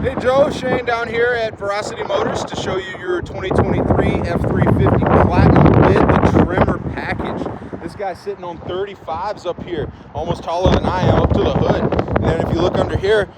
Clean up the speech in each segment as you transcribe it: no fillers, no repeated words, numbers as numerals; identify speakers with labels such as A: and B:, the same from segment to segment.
A: Hey Joe, Shane down here at Veracity Motors to show you your 2023 F-350 Platinum with the TREMOR package. This guy's sitting on 35s up here, almost taller than I am, up to the hood. And then if you look under here,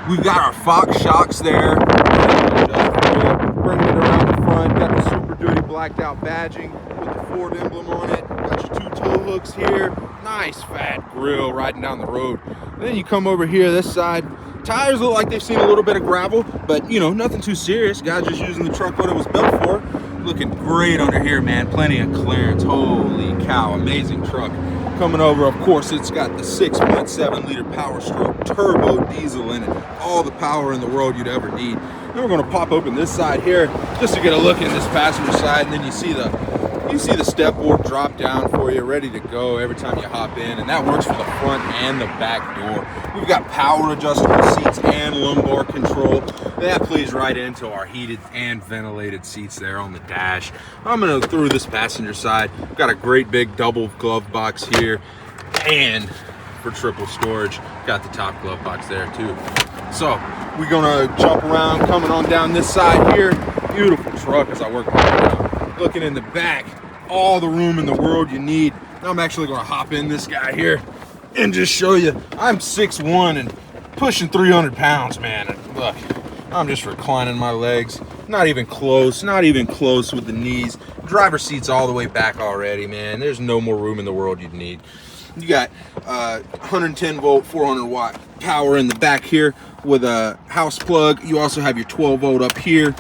A: we've got our Fox shocks there. Bringing it around the front, got the Super Duty blacked out badging with the Ford emblem on it. Got your two tow hooks here. Nice fat grill riding down the road. And then you come over here, this side. Tires look like they've seen a little bit of gravel, but you know, nothing too serious. Guy's just using the truck what it was built for. Looking great under here, man. Plenty of clearance. Holy cow, amazing truck. Coming over, of course, it's got the 6.7 liter Power Stroke turbo diesel in it. All the power in the world you'd ever need. Then we're gonna pop open this side here just to get a look in this passenger side, and then you see the step board drop down for you, ready to go every time you hop in, and that works for the front and the back door. We've got power adjustable seats and lumbar control. That plays right into our heated and ventilated seats there on the dash. I'm gonna through this passenger side. Got a great big double glove box here, and for triple storage, got the top glove box there too. So we're gonna jump around, coming on down this side here. Beautiful truck as I work my way down. Looking in the back, all the room in the world you need. Now I'm actually gonna hop in this guy here and just show you. I'm 6'1" and pushing 300 pounds, man. And look, I'm just reclining my legs. Not even close with the knees. Driver's seat's all the way back already, man. There's no more room in the world you'd need. You got 110 volt, 400 watt power in the back here with a house plug. You also have your 12 volt up here.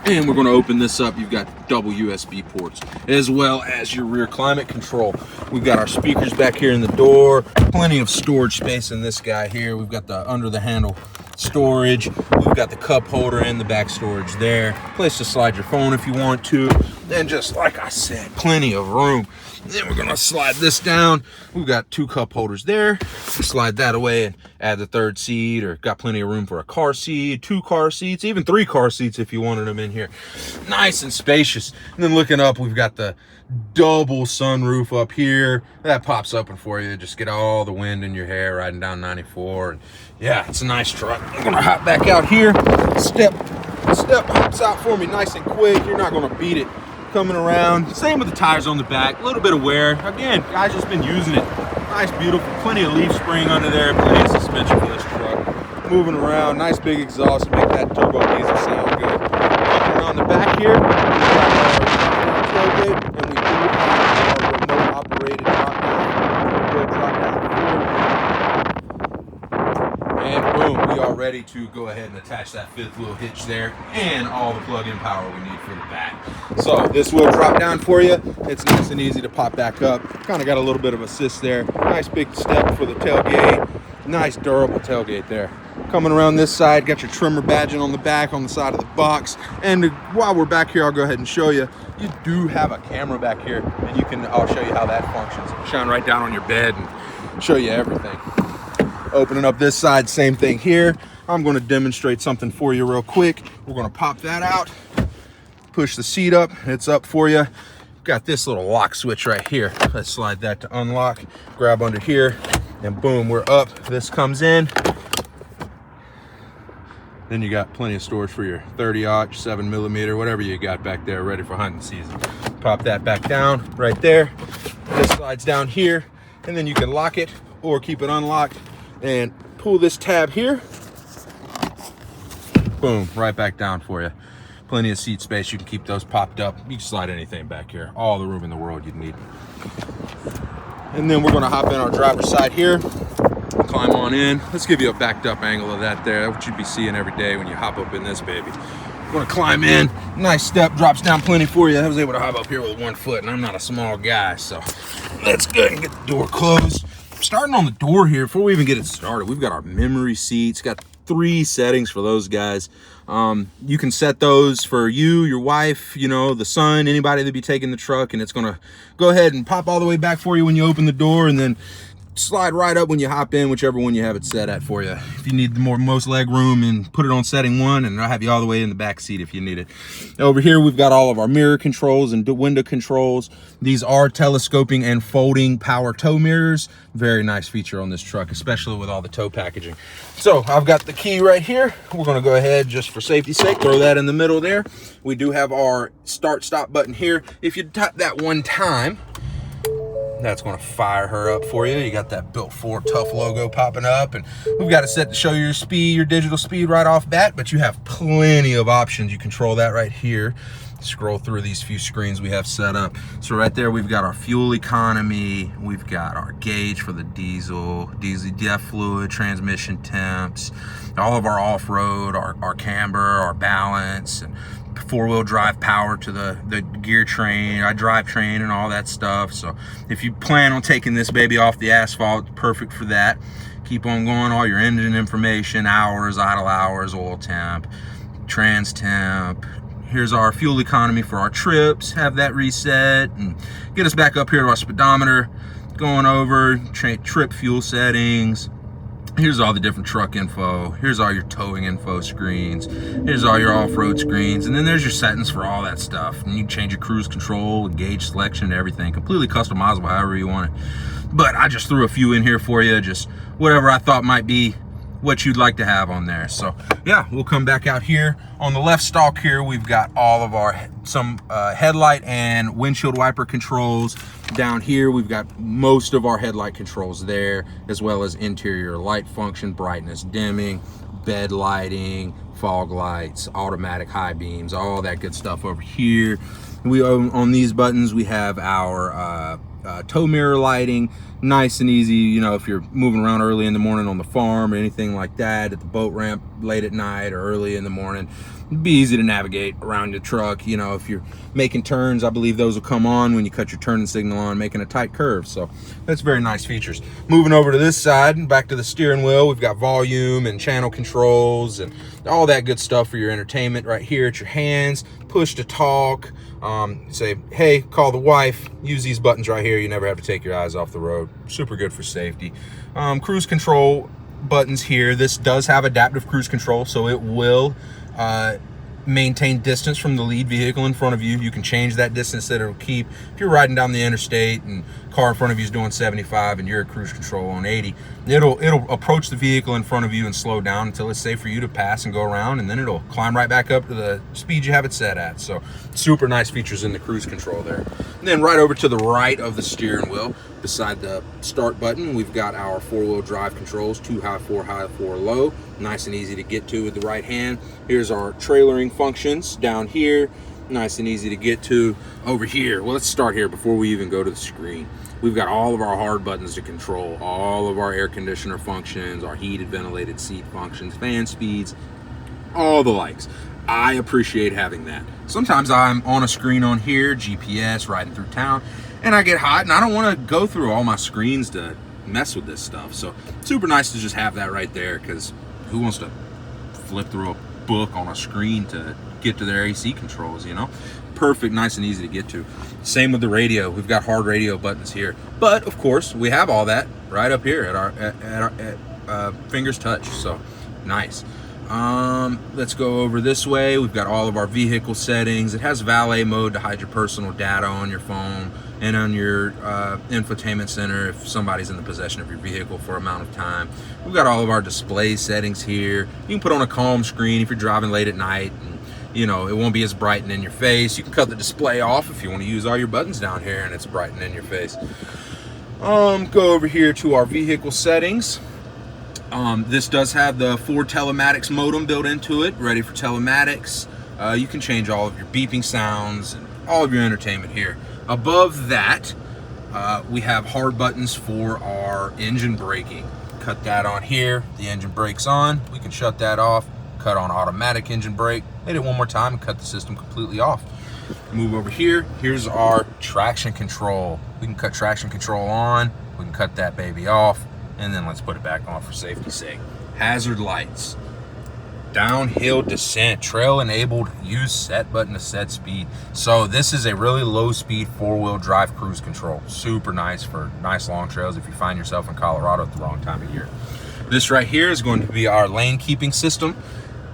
A: And we're going to open this up. You've got double USB ports as well as your rear climate control. We've got our speakers back here in the door. Plenty of storage space in this guy here. We've got the under the handle storage. We've got the cup holder and the back storage there. Place to slide your phone if you want to. And just like I said, plenty of room. Then we're gonna slide this down. We've got two cup holders there. Slide that away and add the third seat, or got plenty of room for a car seat, two car seats, even three car seats if you wanted them in here. Nice and spacious. And then looking up, we've got the double sunroof up here. That pops open for you. Just get all the wind in your hair riding down 94. And yeah, it's a nice truck. I'm gonna hop back out here. Step hops out for me nice and quick. You're not gonna beat it. Coming around, same with the tires on the back, a little bit of wear. Again, guys just been using it. Nice, beautiful, plenty of leaf spring under there, plenty of suspension for this truck. Moving around, nice big exhaust to make that turbo diesel sound good. Coming around the back here, we've got our tailgate, and we do have our remote operated drop down. And boom, we are ready to go ahead and attach that fifth wheel hitch there and all the plug-in power we need for the back. So this will drop down for you. It's nice and easy to pop back up. Kind of got a little bit of assist there. Nice big step for the tailgate. Nice durable tailgate there. Coming around this side, got your TREMOR badging on the back on the side of the box. And while we're back here, I'll go ahead and show you. You do have a camera back here, and I'll show you how that functions. Shine right down on your bed and show you everything. Opening up this side, same thing here. I'm going to demonstrate something for you real quick. We're going to pop that out, push the seat up. It's up for you. Got this little lock switch right here. Let's slide that to unlock. Grab under here, and boom, we're up. This comes in. Then you got plenty of storage for your 30-aught, 7mm, whatever you got back there, ready for hunting season. Pop that back down right there. This slides down here, and then you can lock it or keep it unlocked. And pull this tab here, boom, right back down for you. Plenty of seat space. You can keep those popped up. You can slide anything back here. All the room in the world you'd need. And then we're going to hop in our driver's side here, climb on in. Let's give you a backed up angle of that there. That's what you'd be seeing every day when you hop up in this baby. We're going to climb in. Nice step, drops down plenty for you. I was able to hop up here with 1 foot, and I'm not a small guy, so let's go ahead and get the door closed. Starting on the door here, before we even get it started, we've got our memory seats. Got 3 settings for those guys. You can set those for you, your wife, you know, the son, anybody that be taking the truck, and it's gonna go ahead and pop all the way back for you when you open the door, and then slide right up when you hop in, whichever one you have it set at for you. If you need the most leg room, and put it on setting 1, and I'll have you all the way in the back seat if you need it. Over here we've got all of our mirror controls and window controls. These are telescoping and folding power tow mirrors. Very nice feature on this truck, especially with all the tow packaging. So I've got the key right here. We're going to go ahead, just for safety's sake, throw that in the middle there. We do have our start stop button here. If you tap that one time, that's going to fire her up for you. You got that Built Ford Tough logo popping up, and we've got it set to show your speed, your digital speed right off bat, but you have plenty of options. You control that right here. Scroll through these few screens we have set up. So right there we've got our fuel economy, we've got our gauge for the diesel def fluid, transmission temps, all of our off-road, our camber, our balance, and 4-wheel drive power to the gear train, drivetrain, and all that stuff. So if you plan on taking this baby off the asphalt, it's perfect for that. Keep on going, all your engine information, hours, idle hours, oil temp, trans temp. Here's our fuel economy for our trips, have that reset, and get us back up here to our speedometer, going over trip fuel settings. Here's all the different truck info. Here's all your towing info screens. Here's all your off-road screens. And then there's your settings for all that stuff. And you can change your cruise control, gauge selection, everything. Completely customizable however you want it. But I just threw a few in here for you. Just whatever I thought might be what you'd like to have on there. So yeah, we'll come back out here. On the left stalk here, we've got all of our headlight and windshield wiper controls. Down here, we've got most of our headlight controls there, as well as interior light function, brightness dimming, bed lighting, fog lights, automatic high beams, all that good stuff over here. We on these buttons, we have our tow mirror lighting, nice and easy, you know, if you're moving around early in the morning on the farm or anything like that, at the boat ramp late at night or early in the morning. It'd be easy to navigate around your truck. You know, if you're making turns, I believe those will come on when you cut your turning signal on, making a tight curve. So that's very nice features. Moving over to this side, back to the steering wheel, we've got volume and channel controls and all that good stuff for your entertainment right here at your hands. Push to talk, say, hey, call the wife, use these buttons right here. You never have to take your eyes off the road. Super good for safety. Cruise control buttons here. This does have adaptive cruise control, so it will maintain distance from the lead vehicle in front of you. You can change that distance that it'll keep. If you're riding down the interstate and car in front of you is doing 75 and you're at cruise control on 80, it'll approach the vehicle in front of you and slow down until it's safe for you to pass and go around, and then it'll climb right back up to the speed you have it set at. So super nice features in the cruise control there. And then right over to the right of the steering wheel, beside the start button, we've got our 4-wheel drive controls, 2 high, 4 low, nice and easy to get to with the right hand. Here's our trailering functions down here, nice and easy to get to. Over here, well, let's start here before we even go to the screen. We've got all of our hard buttons to control all of our air conditioner functions, our heated ventilated seat functions, fan speeds, all the likes. I appreciate having that. Sometimes I'm on a screen on here, GPS, riding through town, and I get hot and I don't want to go through all my screens to mess with this stuff. So super nice to just have that right there, because who wants to flip through a book on a screen to get to their AC controls, you know? Perfect, nice and easy to get to. Same with the radio. We've got hard radio buttons here, but of course we have all that right up here at our fingers touch. So nice. Let's go over this way. We've got all of our vehicle settings. It has valet mode to hide your personal data on your phone and on your infotainment center if somebody's in the possession of your vehicle for an amount of time. We've got all of our display settings here. You can put on a calm screen if you're driving late at night, and you know, it won't be as bright and in your face. You can cut the display off if you want to use all your buttons down here and it's bright and in your face. Go over here to our vehicle settings. This does have the Ford telematics modem built into it, ready for telematics. You can change all of your beeping sounds and all of your entertainment here. Above that, we have hard buttons for our engine braking. Cut that on here, the engine brake's on. We can shut that off, cut on automatic engine brake, hit it one more time and cut the system completely off. Move over here, here's our traction control. We can cut traction control on, we can cut that baby off, and then let's put it back on for safety's sake. Hazard lights. downhill descent, trail enabled, use set button to set speed. So this is a really low speed 4-wheel drive cruise control. Super nice for nice long trails if you find yourself in Colorado at the wrong time of year. This right here is going to be our lane keeping system.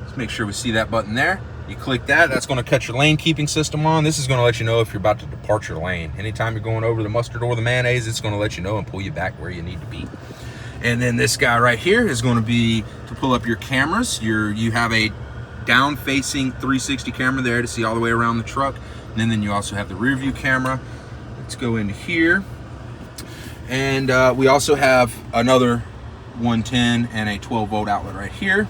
A: Let's make sure we see that button there. You click that, that's going to cut your lane keeping system on. This is going to let you know if you're about to depart your lane. Anytime you're going over the mustard or the mayonnaise, it's going to let you know and pull you back where you need to be. And then this guy right here is going to be to pull up your cameras. You have a down facing 360 camera there to see all the way around the truck. And then you also have the rear view camera. Let's go into here. And we also have another 110 and a 12-volt outlet right here.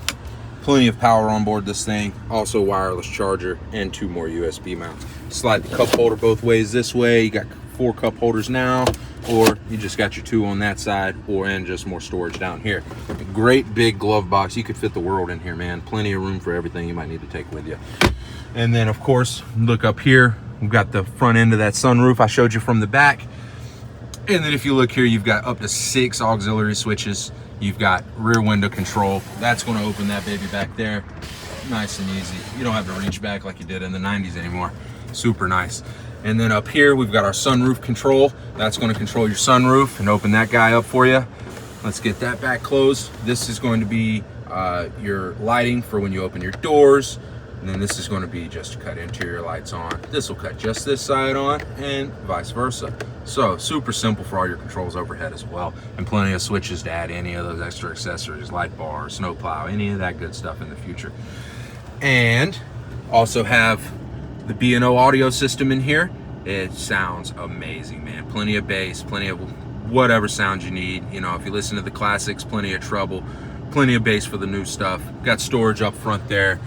A: Plenty of power on board this thing. Also wireless charger and 2 more USB mounts. Slide the cup holder both ways this way. You got 4 cup holders now, or you just got your 2 on that side, and just more storage down here. A great big glove box. You could fit the world in here, man. Plenty of room for everything you might need to take with you. And then of course, look up here. We've got the front end of that sunroof I showed you from the back. And then if you look here, you've got up to 6 auxiliary switches. You've got rear window control. That's going to open that baby back there. Nice and easy. You don't have to reach back like you did in the 90s anymore. Super nice. And then up here, we've got our sunroof control. That's going to control your sunroof and open that guy up for you. Let's get that back closed. This is going to be your lighting for when you open your doors. And then this is going to be just to cut interior lights on. This will cut just this side on and vice versa. So super simple for all your controls overhead as well. And plenty of switches to add any of those extra accessories, light bar, snow plow, any of that good stuff in the future. And also have the B&O audio system in here. It sounds amazing, man. Plenty of bass, plenty of whatever sound you need. You know, if you listen to the classics, plenty of treble, plenty of bass for the new stuff. Got storage up front there.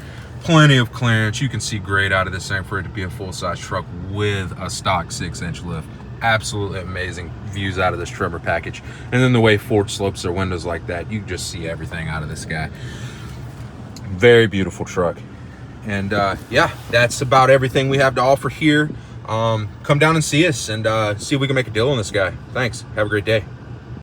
A: Plenty of clearance. You can see great out of this thing for it to be a full-size truck with a stock 6-inch lift. Absolutely amazing views out of this TREMOR package. And then the way Ford slopes their windows like that, you just see everything out of this guy. Very beautiful truck. And yeah, that's about everything we have to offer here. Come down and see us and see if we can make a deal on this guy. Thanks. Have a great day.